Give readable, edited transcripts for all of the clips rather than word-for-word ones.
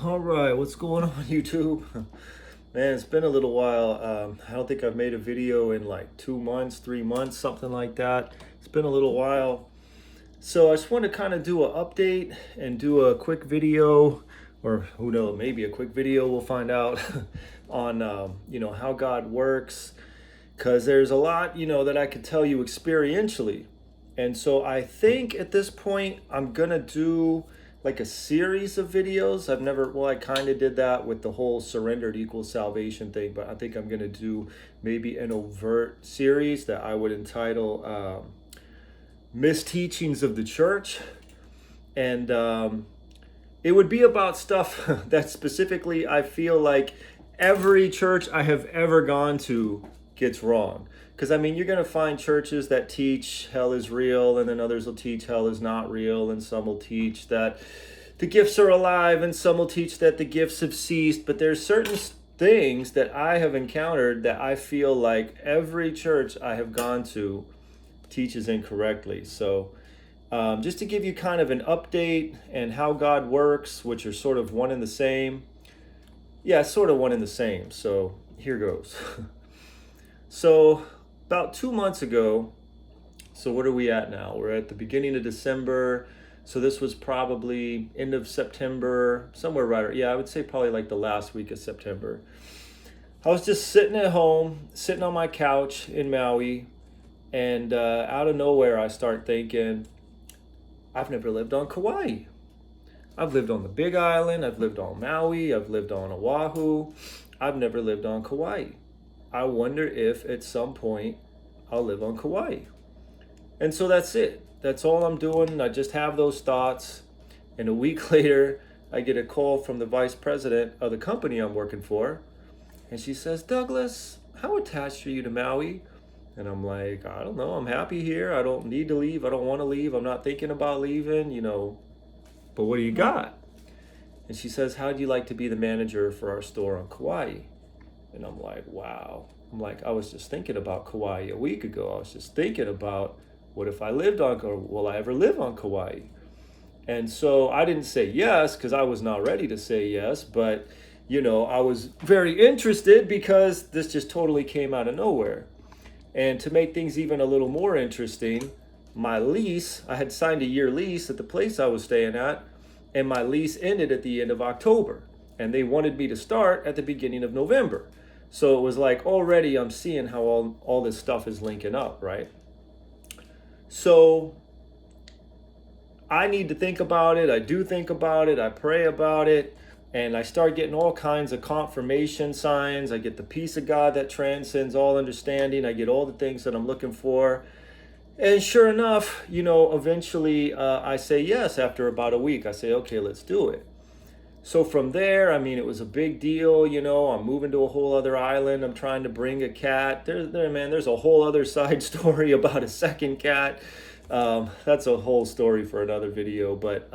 All right, what's going on, YouTube? Man, it's been a little while. I don't think I've made a video in like 2 months, 3 months, something like that. It's been a little while. So I just want to kind of do an update and do a quick video, or who knows, maybe a quick video, we'll find out, on, how God works. Because there's a lot, that I could tell you experientially. And so I think at this point, I'm going to do like a series of videos. I kind of did that with the whole surrendered equals salvation thing, but I think I'm going to do maybe an overt series that I would entitle Misteachings of the Church. And it would be about stuff that specifically I feel like every church I have ever gone to gets wrong. Because, you're going to find churches that teach hell is real, and then others will teach hell is not real, and some will teach that the gifts are alive, and some will teach that the gifts have ceased. But there's certain things that I have encountered that I feel like every church I have gone to teaches incorrectly. So, just to give you kind of an update and how God works, which are sort of one and the same. Yeah, sort of one and the same. So, here goes. So, about 2 months ago, so what are we at now? We're at the beginning of December. So this was probably end of September, somewhere right. Yeah, I would say probably like the last week of September. I was just sitting at home, sitting on my couch in Maui, and out of nowhere I start thinking, I've never lived on Kauai. I've lived on the Big Island, I've lived on Maui, I've lived on Oahu. I've never lived on Kauai. I wonder if at some point I'll live on Kauai. And so that's it. That's all I'm doing. I just have those thoughts. And a week later, I get a call from the vice president of the company I'm working for. And she says, Douglas, how attached are you to Maui? And I'm like, I don't know. I'm happy here. I don't need to leave. I don't want to leave. I'm not thinking about leaving, But what do you got? And she says, how'd you like to be the manager for our store on Kauai? And I'm like, wow. I was just thinking about Kauai a week ago. I was just thinking about, what if I lived on, or will I ever live on Kauai? And so I didn't say yes because I was not ready to say yes, but, I was very interested because this just totally came out of nowhere. And to make things even a little more interesting, my lease, I had signed a year lease at the place I was staying at, and my lease ended at the end of October. And they wanted me to start at the beginning of November. So it was like already I'm seeing how all this stuff is linking up, right? So I need to think about it. I do think about it. I pray about it. And I start getting all kinds of confirmation signs. I get the peace of God that transcends all understanding. I get all the things that I'm looking for. And sure enough, eventually I say yes after about a week. I say, okay, let's do it. So from there, it was a big deal, I'm moving to a whole other island. I'm trying to bring a cat. There's a whole other side story about a second cat. That's a whole story for another video. But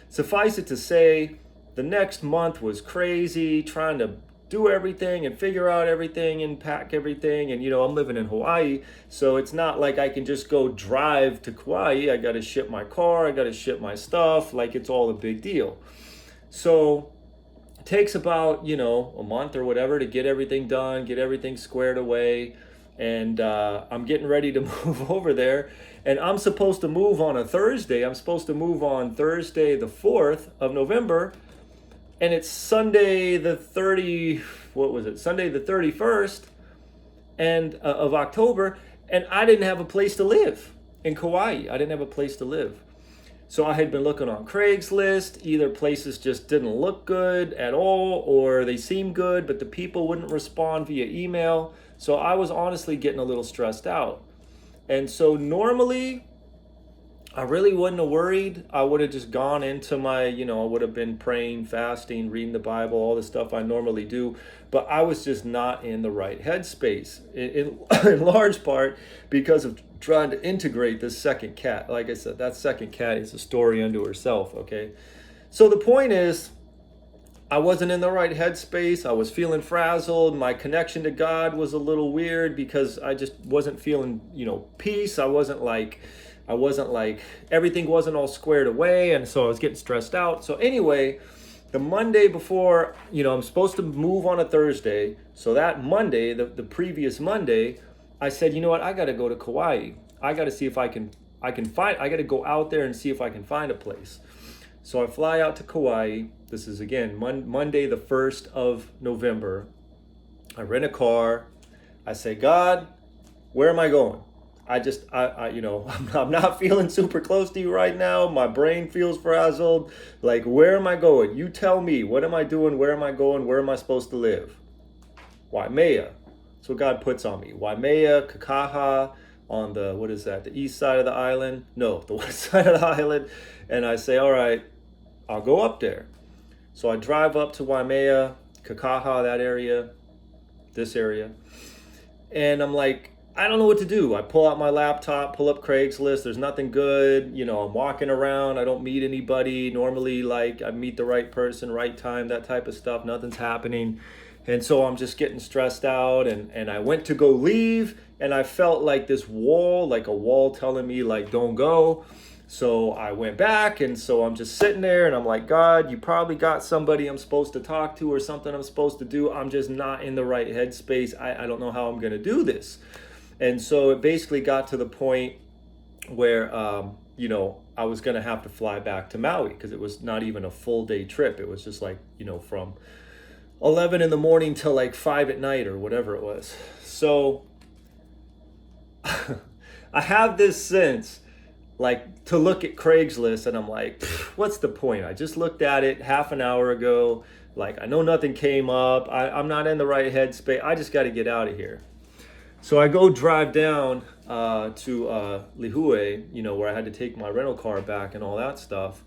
suffice it to say, the next month was crazy, trying to do everything and figure out everything and pack everything. And, I'm living in Hawaii, so it's not like I can just go drive to Kauai. I got to ship my car. I got to ship my stuff. Like, it's all a big deal. So it takes about, a month or whatever to get everything done, get everything squared away. And I'm getting ready to move over there. And I'm supposed to move on a Thursday. I'm supposed to move on Thursday, the 4th of November. And it's Sunday the 31st of October. And I didn't have a place to live in Kauai. I didn't have a place to live. So I had been looking on Craigslist. Either places just didn't look good at all, or they seemed good, but the people wouldn't respond via email. So I was honestly getting a little stressed out. And so normally, I really wouldn't have worried. I would have just gone into my, I would have been praying, fasting, reading the Bible, all the stuff I normally do. But I was just not in the right headspace, in large part because of trying to integrate this second cat. Like I said, that second cat is a story unto herself, okay? So the point is, I wasn't in the right headspace. I was feeling frazzled. My connection to God was a little weird because I just wasn't feeling, peace. I wasn't like everything wasn't all squared away. And so I was getting stressed out. So anyway, the Monday before, I'm supposed to move on a Thursday. So that Monday, the previous Monday, I said, you know what, I got to go to Kauai. I got to see if I can find, I got to go out there and see if I can find a place. So I fly out to Kauai. This is again Monday, the 1st of November. I rent a car. I say, God, where am I going? I'm not feeling super close to you right now. My brain feels frazzled. Like, where am I going? You tell me. What am I doing? Where am I going? Where am I supposed to live? Waimea. That's what God puts on me. Waimea, Kakaha, on the, what is that? The east side of the island? No, the west side of the island. And I say, all right, I'll go up there. So I drive up to Waimea, Kakaha, that area, this area. And I'm like, I don't know what to do. I pull out my laptop, pull up Craigslist. There's nothing good. I'm walking around. I don't meet anybody. Normally, like, I meet the right person, right time, that type of stuff. Nothing's happening. And so I'm just getting stressed out. And I went to go leave, and I felt like this wall, like a wall telling me, like, don't go. So I went back, and so I'm just sitting there, and I'm like, God, you probably got somebody I'm supposed to talk to or something I'm supposed to do. I'm just not in the right headspace. I don't know how I'm going to do this. And so it basically got to the point where, I was going to have to fly back to Maui, because it was not even a full day trip. It was just like, from 11 in the morning till like 5 at night or whatever it was. So I have this sense, like, to look at Craigslist, and I'm like, what's the point? I just looked at it half an hour ago. Like, I know nothing came up. I'm not in the right headspace. I just got to get out of here. So I go drive down to Lihue, where I had to take my rental car back and all that stuff.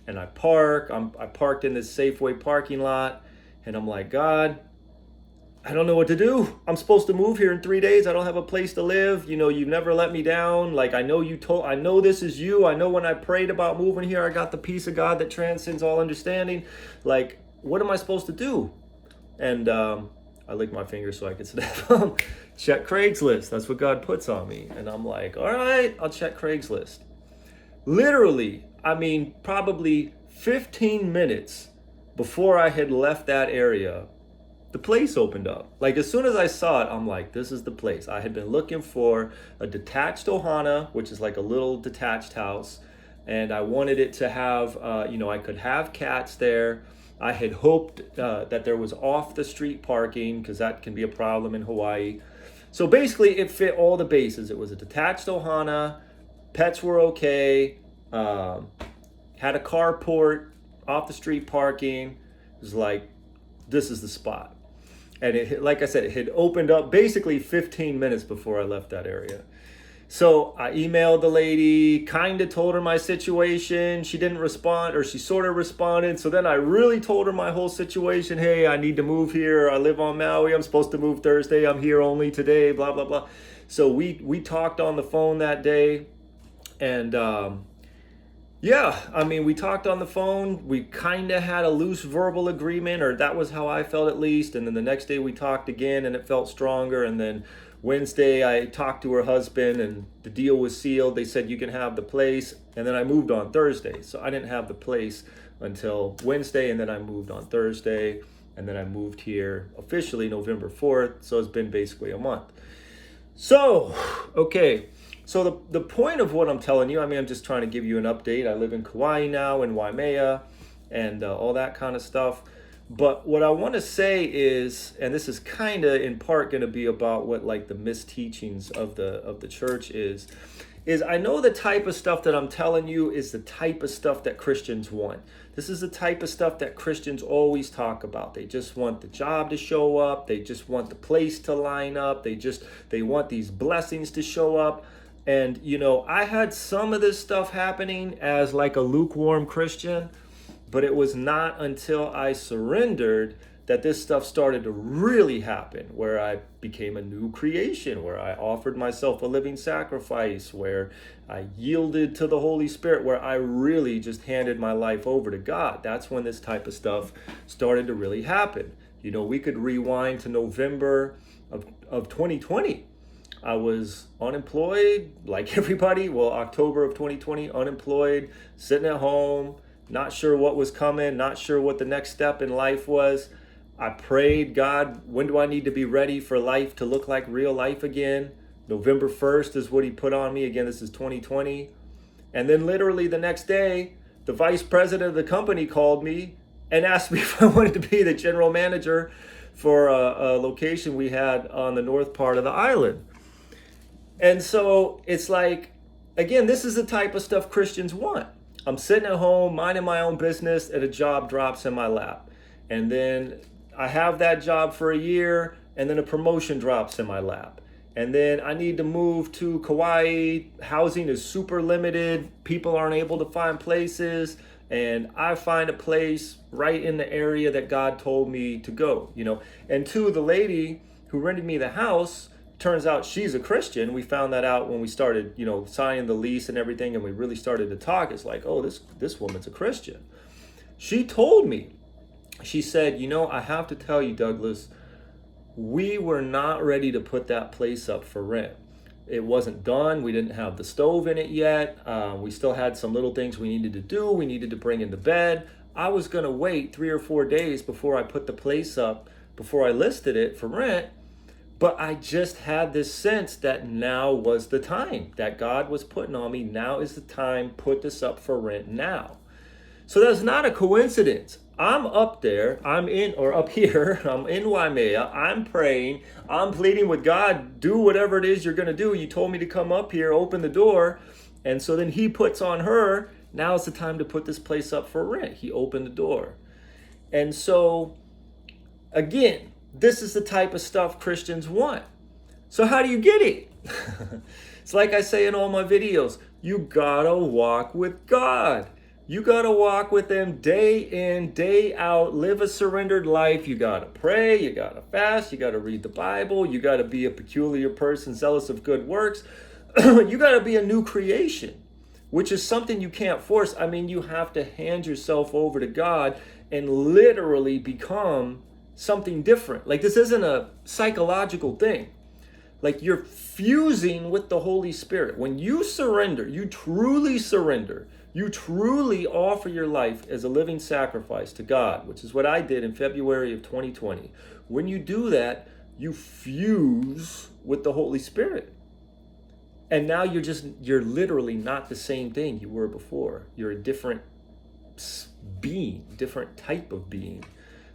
And I park. I parked in this Safeway parking lot, and I'm like, God, I don't know what to do. I'm supposed to move here in 3 days. I don't have a place to live. You've never let me down. Like, I know this is you. I know when I prayed about moving here, I got the peace of God that transcends all understanding. Like, what am I supposed to do? And I licked my fingers so I could snap. Check Craigslist. That's what God puts on me. And I'm like, all right, I'll check Craigslist. Literally, probably 15 minutes before I had left that area, the place opened up. Like, as soon as I saw it, I'm like, this is the place. I had been looking for a detached ohana, which is like a little detached house. And I wanted it to have, I could have cats there. I had hoped that there was off the street parking, because that can be a problem in Hawaii. So basically it fit all the bases. It was a detached ohana, pets were okay, had a carport, off the street parking. It was like, this is the spot. And it, like I said, it had opened up basically 15 minutes before I left that area. So I emailed the lady, kind of told her my situation. She didn't respond, or she sort of responded. So then I really told her my whole situation. Hey, I need to move here. I live on Maui. I'm supposed to move Thursday. I'm here only today, blah, blah, blah. So we talked on the phone that day. And we talked on the phone. We kind of had a loose verbal agreement, or that was how I felt at least. And then the next day we talked again, and it felt stronger. And then Wednesday, I talked to her husband, and the deal was sealed. They said, you can have the place. And then I moved on Thursday. So I didn't have the place until Wednesday, and then I moved on Thursday. And then I moved here officially November 4th. So it's been basically a month. So, okay. So the point of what I'm telling you, I'm just trying to give you an update. I live in Kauai now, in Waimea, and all that kind of stuff. But what I want to say is, and this is kind of in part going to be about what, like, the misteachings of the church is I know the type of stuff that I'm telling you is the type of stuff that Christians want. This is the type of stuff that Christians always talk about. They just want the job to show up. They just want the place to line up. They want these blessings to show up. And, I had some of this stuff happening as like a lukewarm Christian, but it was not until I surrendered that this stuff started to really happen, where I became a new creation, where I offered myself a living sacrifice, where I yielded to the Holy Spirit, where I really just handed my life over to God. That's when this type of stuff started to really happen. We could rewind to November of 2020. I was unemployed, like everybody. Well, October of 2020, unemployed, sitting at home, not sure what was coming, not sure what the next step in life was. I prayed, God, when do I need to be ready for life to look like real life again? November 1st is what he put on me. Again, this is 2020. And then literally the next day, the vice president of the company called me and asked me if I wanted to be the general manager for a location we had on the north part of the island. And so it's like, again, this is the type of stuff Christians want. I'm sitting at home, minding my own business, and a job drops in my lap. And then I have that job for a year, and then a promotion drops in my lap. And then I need to move to Kauai. Housing is super limited. People aren't able to find places. And I find a place right in the area that God told me to go, And two, the lady who rented me the house, turns out she's a Christian. We found that out when we started, signing the lease and everything, and we really started to talk. It's like, oh, this woman's a Christian. She told me, she said, I have to tell you, Douglas, we were not ready to put that place up for rent. It wasn't done. We didn't have the stove in it yet. We still had some little things we needed to do. We needed to bring in the bed. I was going to wait 3 or 4 days before I put the place up, before I listed it for rent. But I just had this sense that now was the time that God was putting on me. Now is the time. Put this up for rent now. So that's not a coincidence. I'm up there, up here, I'm in Waimea, I'm praying, I'm pleading with God, do whatever it is you're going to do. You told me to come up here, open the door. And so then he puts on her, now's the time to put this place up for rent. He opened the door. And so, again, this is the type of stuff Christians want. So how do you get it? It's like I say in all my videos, you gotta walk with God. You got to walk with him day in, day out, live a surrendered life. You got to pray, you got to fast, you got to read the Bible, you got to be a peculiar person, zealous of good works. You got to be a new creation, which is something you can't force. I mean, you have to hand yourself over to God and literally become something different. Like, this isn't a psychological thing. Like, you're fusing with the Holy Spirit. When you surrender, you truly surrender. You truly offer your life as a living sacrifice to God, which is what I did in February of 2020. When you do that, you fuse with the Holy Spirit. And now you're literally not the same thing you were before. You're a different being, different type of being.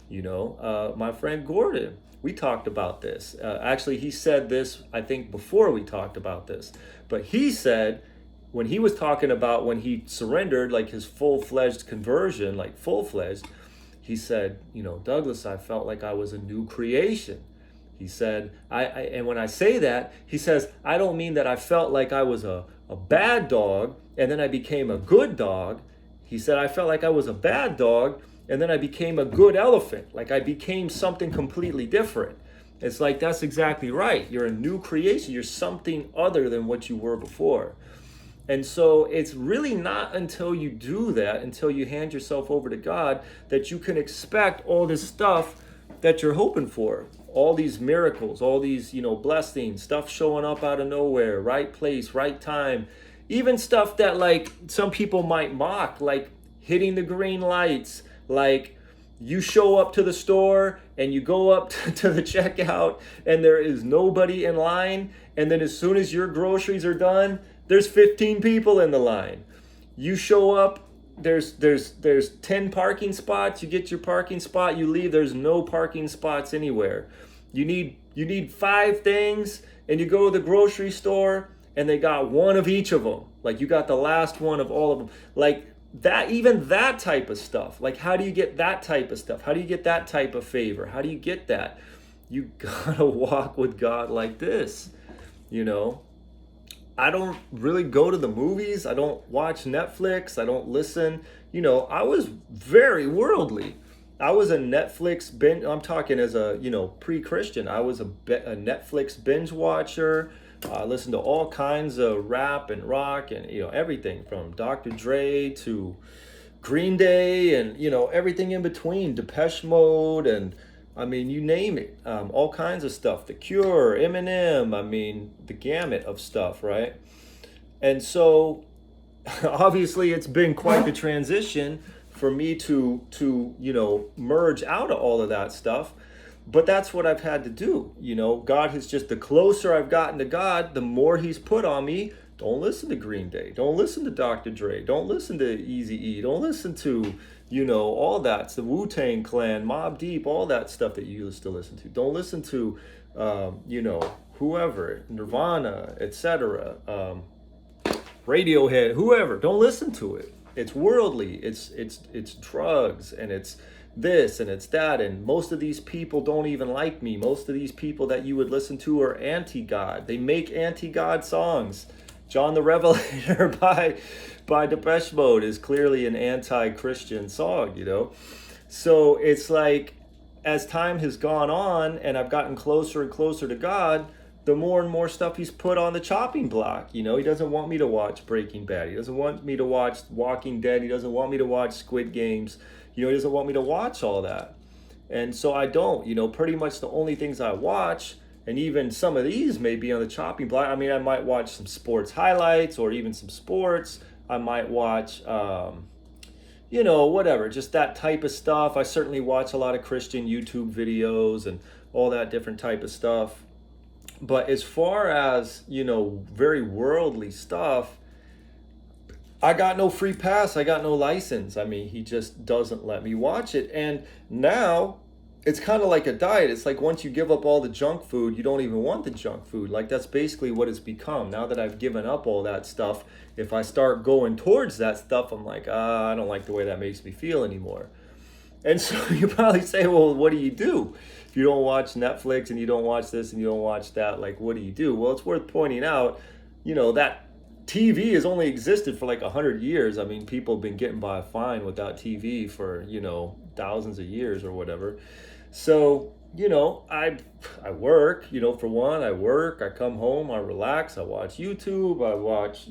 My friend Gordon, we talked about this. Actually, he said this, I think, before we talked about this. But he said, when he was talking about when he surrendered, like his full-fledged conversion, like full-fledged, he said, Douglas, I felt like I was a new creation. He said, and when I say that, he says, I don't mean that I felt like I was a bad dog and then I became a good dog. He said, I felt like I was a bad dog and then I became a good elephant. Like I became something completely different. It's like, that's exactly right. You're a new creation. You're something other than what you were before. And so it's really not until you do that, until you hand yourself over to God, that you can expect all this stuff that you're hoping for. All these miracles, all these, blessings, stuff showing up out of nowhere, right place, right time. Even stuff that like some people might mock, like hitting the green lights, like you show up to the store and you go up to the checkout and there is nobody in line. And then as soon as your groceries are done, there's 15 people in the line. You show up, there's 10 parking spots, you get your parking spot, you leave, there's no parking spots anywhere. You need 5 things and you go to the grocery store and they got one of each of them. Like you got the last one of all of them. Like that, even that type of stuff. Like how do you get that type of stuff? How do you get that type of favor? How do you get that? You gotta walk with God like this, I don't really go to the movies. I don't watch Netflix. I don't listen. I was very worldly. I was a Netflix binge. I'm talking as a, pre-Christian. I was a Netflix binge watcher. I listened to all kinds of rap and rock and, everything from Dr. Dre to Green Day and, everything in between, Depeche Mode and, you name it, all kinds of stuff, The Cure, Eminem, the gamut of stuff, right? And so obviously it's been quite the transition for me to merge out of all of that stuff. But that's what I've had to do. God has just, the closer I've gotten to God, the more he's put on me. Don't listen to Green Day. Don't listen to Dr. Dre. Don't listen to Eazy-E. Don't listen to, all that's the Wu-Tang Clan, Mobb Deep, all that stuff that you used to listen to. Don't listen to, whoever, Nirvana, etc., Radiohead, whoever. Don't listen to it. It's worldly. It's drugs, and it's this and it's that, and most of these people don't even like me. Most of these people that you would listen to are anti-God. They make anti-God songs. John the Revelator by Depeche Mode is clearly an anti-Christian song, So it's like, as time has gone on and I've gotten closer and closer to God, the more and more stuff he's put on the chopping block. He doesn't want me to watch Breaking Bad. He doesn't want me to watch Walking Dead. He doesn't want me to watch Squid Games. He doesn't want me to watch all that. And so I don't, pretty much the only things I watch, and even some of these may be on the chopping block. I mean, I might watch some sports highlights or even some sports. I might watch, whatever, just that type of stuff. I certainly watch a lot of Christian YouTube videos and all that different type of stuff. But as far as, very worldly stuff, I got no free pass. I got no license. I mean, he just doesn't let me watch it. And now it's kind of like a diet. It's like once you give up all the junk food, you don't even want the junk food. Like, that's basically what it's become. Now that I've given up all that stuff, if I start going towards that stuff, I'm like, I don't like the way that makes me feel anymore. And so you probably say, well, what do you do? If you don't watch Netflix and you don't watch this and you don't watch that, like, what do you do? Well, it's worth pointing out, that TV has only existed for like 100 years. I mean, people have been getting by fine without TV for, thousands of years or whatever. So, I work, for one, I work, I come home, I relax, I watch YouTube, I watch,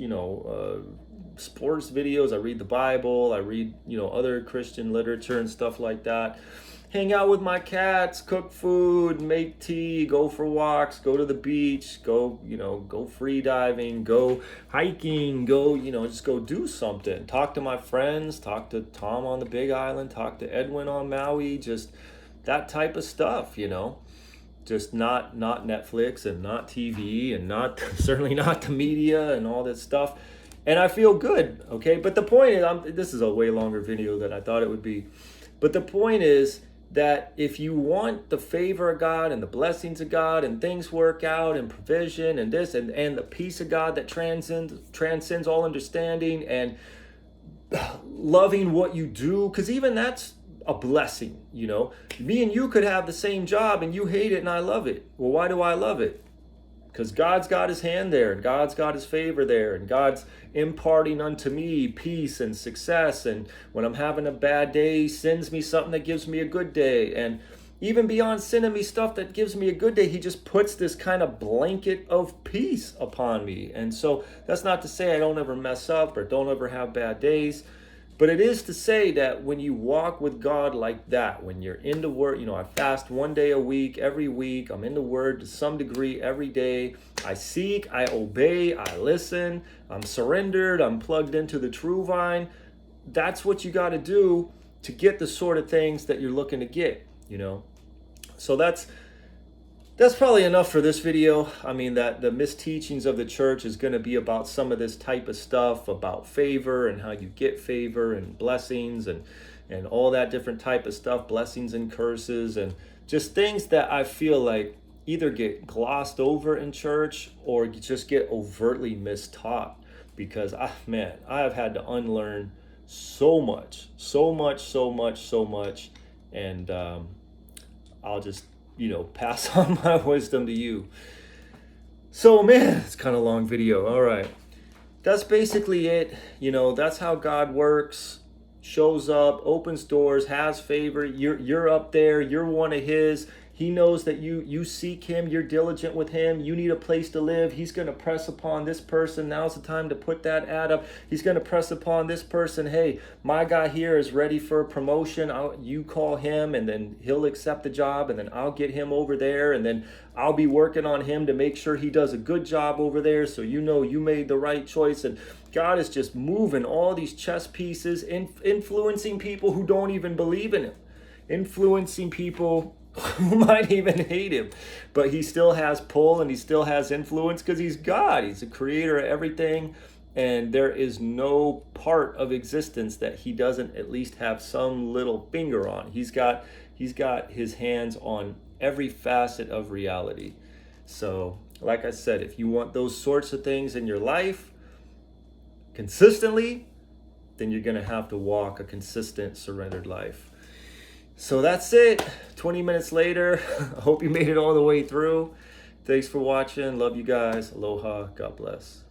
sports videos, I read the Bible, I read, other Christian literature and stuff like that. Hang out with my cats, cook food, make tea, go for walks, go to the beach, go free diving, go hiking, go, just go do something. Talk to my friends, talk to Tom on the Big Island, talk to Edwin on Maui, just that type of stuff, just not Netflix and not TV and not certainly not the media and all that stuff. And I feel good, okay? But the point is, this is a way longer video than I thought it would be. But the point is that if you want the favor of God and the blessings of God and things work out and provision and this and the peace of God that transcends all understanding and loving what you do, because even that's a blessing, Me and you could have the same job and you hate it and I love it. Well, why do I love it? Because God's got his hand there and God's got his favor there and God's imparting unto me peace and success. And when I'm having a bad day, he sends me something that gives me a good day. And even beyond sending me stuff that gives me a good day, he just puts this kind of blanket of peace upon me. And so that's not to say I don't ever mess up or don't ever have bad days. But it is to say that when you walk with God like that, when you're in the Word, I fast 1 day a week, every week. I'm in the Word to some degree every day. I seek, I obey, I listen. I'm surrendered, I'm plugged into the true vine. That's what you got to do to get the sort of things that you're looking to get, So that's probably enough for this video. I mean, that the misteachings of the church is going to be about some of this type of stuff, about favor and how you get favor and blessings and all that different type of stuff, blessings and curses, and just things that I feel like either get glossed over in church or just get overtly mistaught. Because, I have had to unlearn so much. And I'll just pass on my wisdom to you. So, it's kind of a long video. All right. That's basically it. That's how God works. Shows up, opens doors, has favor. You're up there. You're one of his. He knows that you seek him, you're diligent with him, you need a place to live. He's going to press upon this person. Now's the time to put that ad up. He's going to press upon this person. Hey, my guy here is ready for a promotion. You call him, and then he'll accept the job, and then I'll get him over there, and then I'll be working on him to make sure he does a good job over there, so you know you made the right choice. And God is just moving all these chess pieces, influencing people who don't even believe in him, influencing people who might even hate him, but he still has pull and he still has influence because he's God. He's the creator of everything, and there is no part of existence that he doesn't at least have some little finger on. He's got his hands on every facet of reality. So, like I said, if you want those sorts of things in your life consistently, then you're going to have to walk a consistent, surrendered life. So that's it. 20 minutes later. I hope you made it all the way through. Thanks for watching. Love you guys. Aloha. God bless.